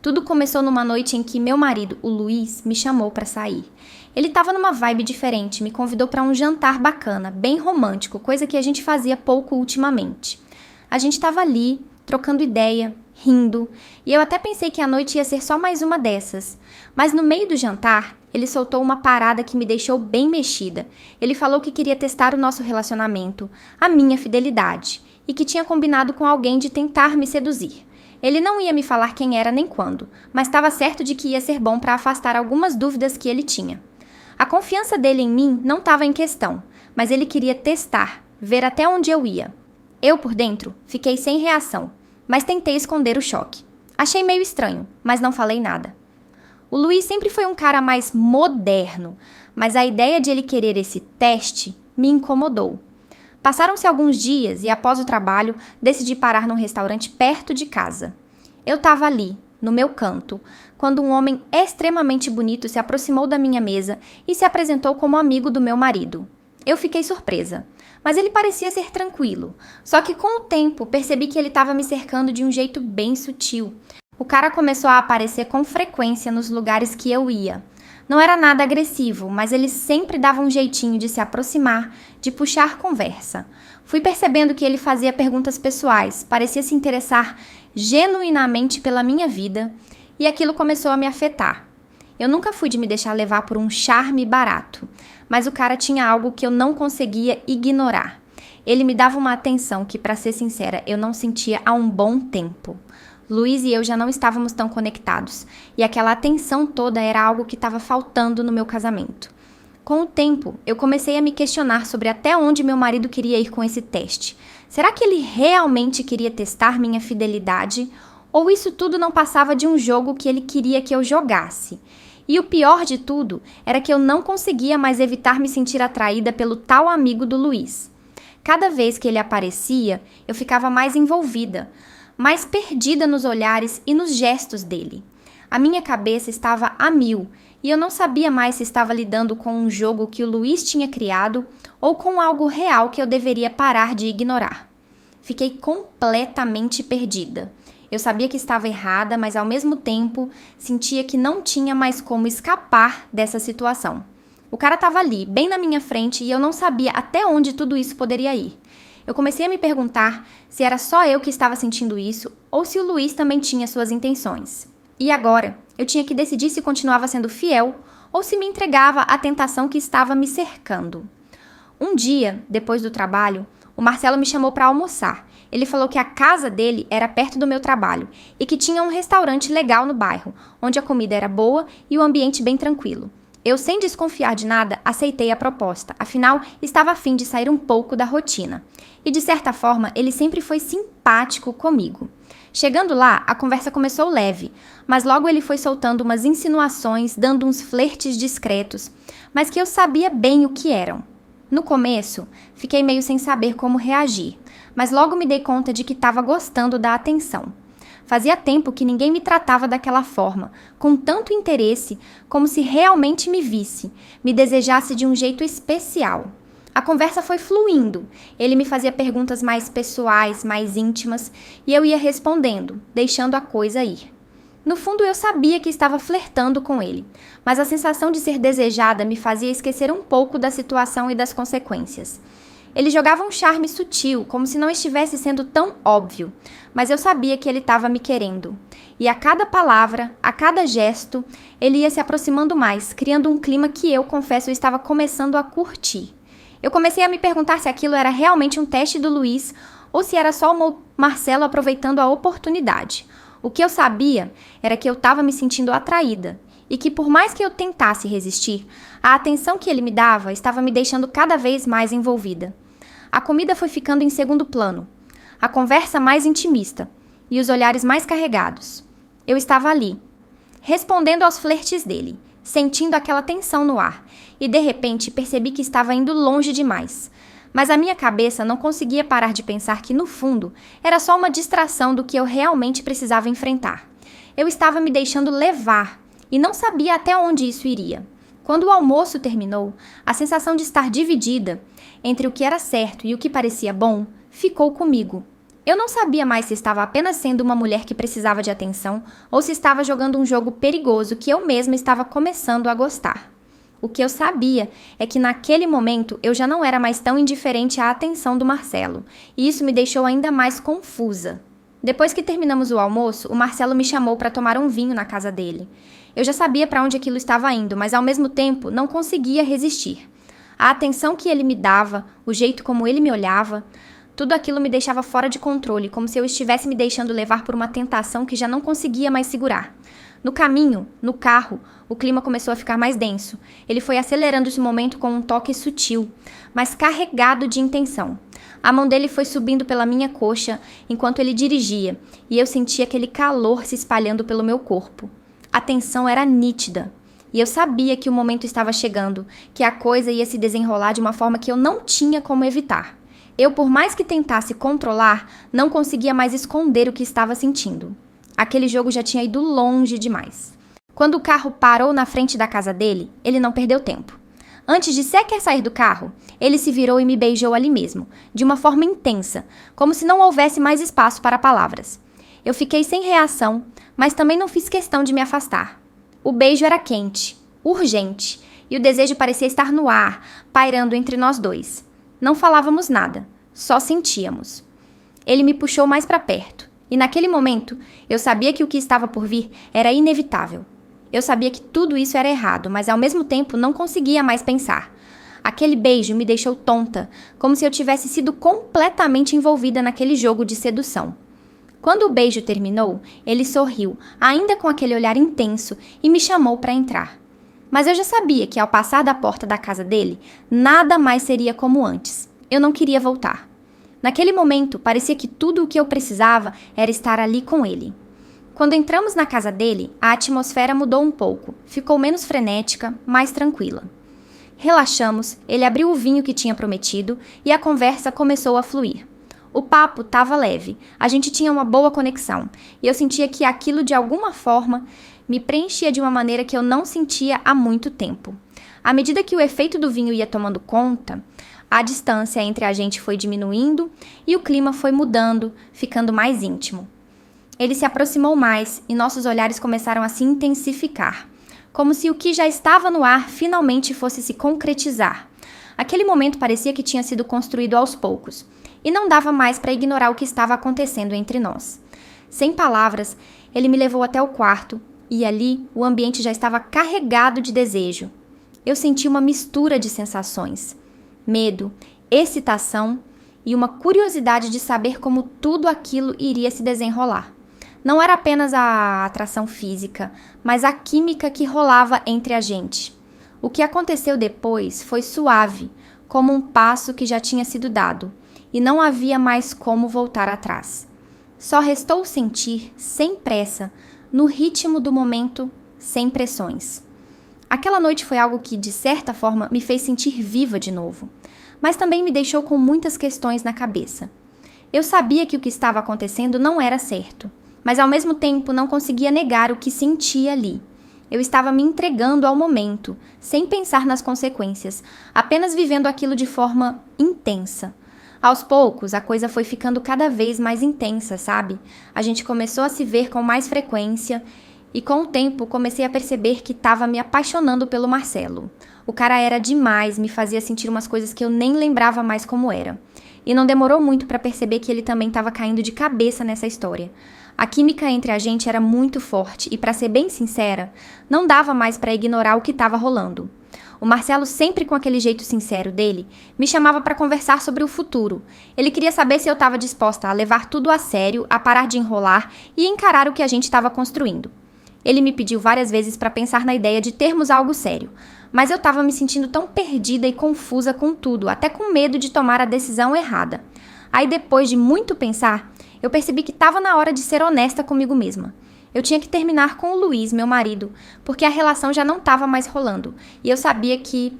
Tudo começou numa noite em que meu marido, o Luiz, me chamou para sair. Ele estava numa vibe diferente, me convidou para um jantar bacana, bem romântico, coisa que a gente fazia pouco ultimamente. A gente estava ali, trocando ideia, rindo, e eu até pensei que a noite ia ser só mais uma dessas. Mas no meio do jantar, ele soltou uma parada que me deixou bem mexida. Ele falou que queria testar o nosso relacionamento, a minha fidelidade, e que tinha combinado com alguém de tentar me seduzir. Ele não ia me falar quem era nem quando, mas estava certo de que ia ser bom para afastar algumas dúvidas que ele tinha. A confiança dele em mim não estava em questão, mas ele queria testar, ver até onde eu ia. Eu, por dentro, fiquei sem reação, mas tentei esconder o choque. Achei meio estranho, mas não falei nada. O Luiz sempre foi um cara mais moderno, mas a ideia de ele querer esse teste me incomodou. Passaram-se alguns dias e, após o trabalho, decidi parar num restaurante perto de casa. Eu estava ali, no meu canto, quando um homem extremamente bonito se aproximou da minha mesa e se apresentou como amigo do meu marido. Eu fiquei surpresa, mas ele parecia ser tranquilo, só que com o tempo percebi que ele estava me cercando de um jeito bem sutil. O cara começou a aparecer com frequência nos lugares que eu ia. Não era nada agressivo, mas ele sempre dava um jeitinho de se aproximar, de puxar conversa. Fui percebendo que ele fazia perguntas pessoais, parecia se interessar genuinamente pela minha vida, e aquilo começou a me afetar. Eu nunca fui de me deixar levar por um charme barato, mas o cara tinha algo que eu não conseguia ignorar. Ele me dava uma atenção que, para ser sincera, eu não sentia há um bom tempo. Luiz e eu já não estávamos tão conectados, e aquela atenção toda era algo que estava faltando no meu casamento. Com o tempo, eu comecei a me questionar sobre até onde meu marido queria ir com esse teste. Será que ele realmente queria testar minha fidelidade? Ou isso tudo não passava de um jogo que ele queria que eu jogasse? E o pior de tudo era que eu não conseguia mais evitar me sentir atraída pelo tal amigo do Luiz. Cada vez que ele aparecia, eu ficava mais envolvida, mais perdida nos olhares e nos gestos dele. A minha cabeça estava a mil e eu não sabia mais se estava lidando com um jogo que o Luiz tinha criado ou com algo real que eu deveria parar de ignorar. Fiquei completamente perdida. Eu sabia que estava errada, mas ao mesmo tempo sentia que não tinha mais como escapar dessa situação. O cara estava ali, bem na minha frente, e eu não sabia até onde tudo isso poderia ir. Eu comecei a me perguntar se era só eu que estava sentindo isso ou se o Luiz também tinha suas intenções. E agora, eu tinha que decidir se continuava sendo fiel ou se me entregava à tentação que estava me cercando. Um dia, depois do trabalho, o Marcelo me chamou para almoçar. Ele falou que a casa dele era perto do meu trabalho e que tinha um restaurante legal no bairro, onde a comida era boa e o ambiente bem tranquilo. Eu, sem desconfiar de nada, aceitei a proposta, afinal, estava a fim de sair um pouco da rotina. E, de certa forma, ele sempre foi simpático comigo. Chegando lá, a conversa começou leve, mas logo ele foi soltando umas insinuações, dando uns flertes discretos, mas que eu sabia bem o que eram. No começo, fiquei meio sem saber como reagir, mas logo me dei conta de que estava gostando da atenção. Fazia tempo que ninguém me tratava daquela forma, com tanto interesse, como se realmente me visse, me desejasse de um jeito especial. A conversa foi fluindo, ele me fazia perguntas mais pessoais, mais íntimas, e eu ia respondendo, deixando a coisa ir. No fundo, eu sabia que estava flertando com ele, mas a sensação de ser desejada me fazia esquecer um pouco da situação e das consequências. Ele jogava um charme sutil, como se não estivesse sendo tão óbvio, mas eu sabia que ele estava me querendo. E a cada palavra, a cada gesto, ele ia se aproximando mais, criando um clima que eu, confesso, estava começando a curtir. Eu comecei a me perguntar se aquilo era realmente um teste do Luiz ou se era só o Marcelo aproveitando a oportunidade. O que eu sabia era que eu estava me sentindo atraída e que, por mais que eu tentasse resistir, a atenção que ele me dava estava me deixando cada vez mais envolvida. A comida foi ficando em segundo plano, a conversa mais intimista e os olhares mais carregados. Eu estava ali, respondendo aos flertes dele, sentindo aquela tensão no ar, e de repente percebi que estava indo longe demais. Mas a minha cabeça não conseguia parar de pensar que, no fundo, era só uma distração do que eu realmente precisava enfrentar. Eu estava me deixando levar e não sabia até onde isso iria. Quando o almoço terminou, a sensação de estar dividida entre o que era certo e o que parecia bom ficou comigo. Eu não sabia mais se estava apenas sendo uma mulher que precisava de atenção ou se estava jogando um jogo perigoso que eu mesma estava começando a gostar. O que eu sabia é que naquele momento eu já não era mais tão indiferente à atenção do Marcelo, e isso me deixou ainda mais confusa. Depois que terminamos o almoço, o Marcelo me chamou para tomar um vinho na casa dele. Eu já sabia para onde aquilo estava indo, mas ao mesmo tempo não conseguia resistir. A atenção que ele me dava, o jeito como ele me olhava, tudo aquilo me deixava fora de controle, como se eu estivesse me deixando levar por uma tentação que já não conseguia mais segurar. No caminho, no carro, o clima começou a ficar mais denso. Ele foi acelerando esse momento com um toque sutil, mas carregado de intenção. A mão dele foi subindo pela minha coxa enquanto ele dirigia, e eu sentia aquele calor se espalhando pelo meu corpo. A tensão era nítida, e eu sabia que o momento estava chegando, que a coisa ia se desenrolar de uma forma que eu não tinha como evitar. Eu, por mais que tentasse controlar, não conseguia mais esconder o que estava sentindo. Aquele jogo já tinha ido longe demais. Quando o carro parou na frente da casa dele, ele não perdeu tempo. Antes de sequer sair do carro, ele se virou e me beijou ali mesmo, de uma forma intensa, como se não houvesse mais espaço para palavras. Eu fiquei sem reação, mas também não fiz questão de me afastar. O beijo era quente, urgente, e o desejo parecia estar no ar, pairando entre nós dois. Não falávamos nada, só sentíamos. Ele me puxou mais para perto, e naquele momento eu sabia que o que estava por vir era inevitável. Eu sabia que tudo isso era errado, mas ao mesmo tempo não conseguia mais pensar. Aquele beijo me deixou tonta, como se eu tivesse sido completamente envolvida naquele jogo de sedução. Quando o beijo terminou, ele sorriu, ainda com aquele olhar intenso, e me chamou para entrar. Mas eu já sabia que ao passar da porta da casa dele, nada mais seria como antes. Eu não queria voltar. Naquele momento, parecia que tudo o que eu precisava era estar ali com ele. Quando entramos na casa dele, a atmosfera mudou um pouco, ficou menos frenética, mais tranquila. Relaxamos, ele abriu o vinho que tinha prometido e a conversa começou a fluir. O papo estava leve, a gente tinha uma boa conexão e eu sentia que aquilo de alguma forma me preenchia de uma maneira que eu não sentia há muito tempo. À medida que o efeito do vinho ia tomando conta, a distância entre a gente foi diminuindo e o clima foi mudando, ficando mais íntimo. Ele se aproximou mais e nossos olhares começaram a se intensificar, como se o que já estava no ar finalmente fosse se concretizar. Aquele momento parecia que tinha sido construído aos poucos, e não dava mais para ignorar o que estava acontecendo entre nós. Sem palavras, ele me levou até o quarto, e ali o ambiente já estava carregado de desejo. Eu senti uma mistura de sensações: medo, excitação e uma curiosidade de saber como tudo aquilo iria se desenrolar. Não era apenas a atração física, mas a química que rolava entre a gente. O que aconteceu depois foi suave, como um passo que já tinha sido dado, e não havia mais como voltar atrás. Só restou sentir, sem pressa, no ritmo do momento, sem pressões. Aquela noite foi algo que, de certa forma, me fez sentir viva de novo, mas também me deixou com muitas questões na cabeça. Eu sabia que o que estava acontecendo não era certo, mas ao mesmo tempo não conseguia negar o que sentia ali. Eu estava me entregando ao momento, sem pensar nas consequências, apenas vivendo aquilo de forma intensa. Aos poucos, a coisa foi ficando cada vez mais intensa, sabe? A gente começou a se ver com mais frequência e com o tempo comecei a perceber que estava me apaixonando pelo Marcelo. O cara era demais, me fazia sentir umas coisas que eu nem lembrava mais como era. E não demorou muito para perceber que ele também estava caindo de cabeça nessa história. A química entre a gente era muito forte e, para ser bem sincera, não dava mais para ignorar o que estava rolando. O Marcelo, sempre com aquele jeito sincero dele, me chamava para conversar sobre o futuro. Ele queria saber se eu estava disposta a levar tudo a sério, a parar de enrolar e encarar o que a gente estava construindo. Ele me pediu várias vezes para pensar na ideia de termos algo sério, mas eu estava me sentindo tão perdida e confusa com tudo, até com medo de tomar a decisão errada. Aí, depois de muito pensar, eu percebi que estava na hora de ser honesta comigo mesma. Eu tinha que terminar com o Luiz, meu marido, porque a relação já não estava mais rolando, e eu sabia que,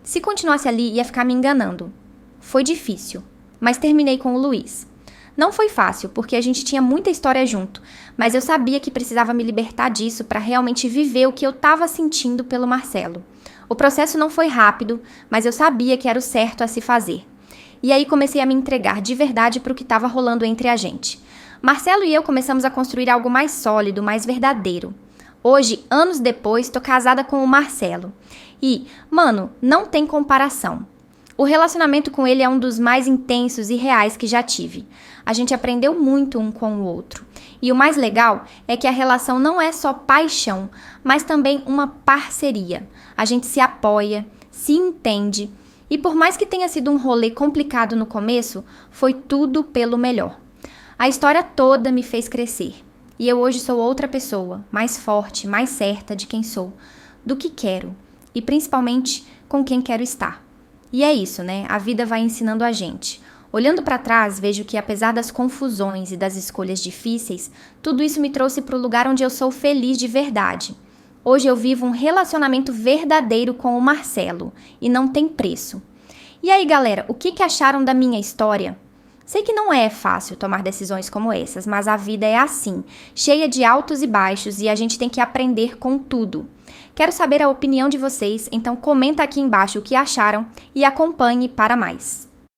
se continuasse ali, ia ficar me enganando. Foi difícil, mas terminei com o Luiz. Não foi fácil, porque a gente tinha muita história junto, mas eu sabia que precisava me libertar disso para realmente viver o que eu estava sentindo pelo Marcelo. O processo não foi rápido, mas eu sabia que era o certo a se fazer. E aí comecei a me entregar de verdade para o que estava rolando entre a gente. Marcelo e eu começamos a construir algo mais sólido, mais verdadeiro. Hoje, anos depois, tô casada com o Marcelo. E, mano, não tem comparação. O relacionamento com ele é um dos mais intensos e reais que já tive. A gente aprendeu muito um com o outro. E o mais legal é que a relação não é só paixão, mas também uma parceria. A gente se apoia, se entende. E por mais que tenha sido um rolê complicado no começo, foi tudo pelo melhor. A história toda me fez crescer. E eu hoje sou outra pessoa, mais forte, mais certa de quem sou, do que quero e principalmente com quem quero estar. E é isso, né? A vida vai ensinando a gente. Olhando para trás, vejo que apesar das confusões e das escolhas difíceis, tudo isso me trouxe para o lugar onde eu sou feliz de verdade. Hoje eu vivo um relacionamento verdadeiro com o Marcelo e não tem preço. E aí, galera, o que acharam da minha história? Sei que não é fácil tomar decisões como essas, mas a vida é assim, cheia de altos e baixos e a gente tem que aprender com tudo. Quero saber a opinião de vocês, então comenta aqui embaixo o que acharam e acompanhe para mais.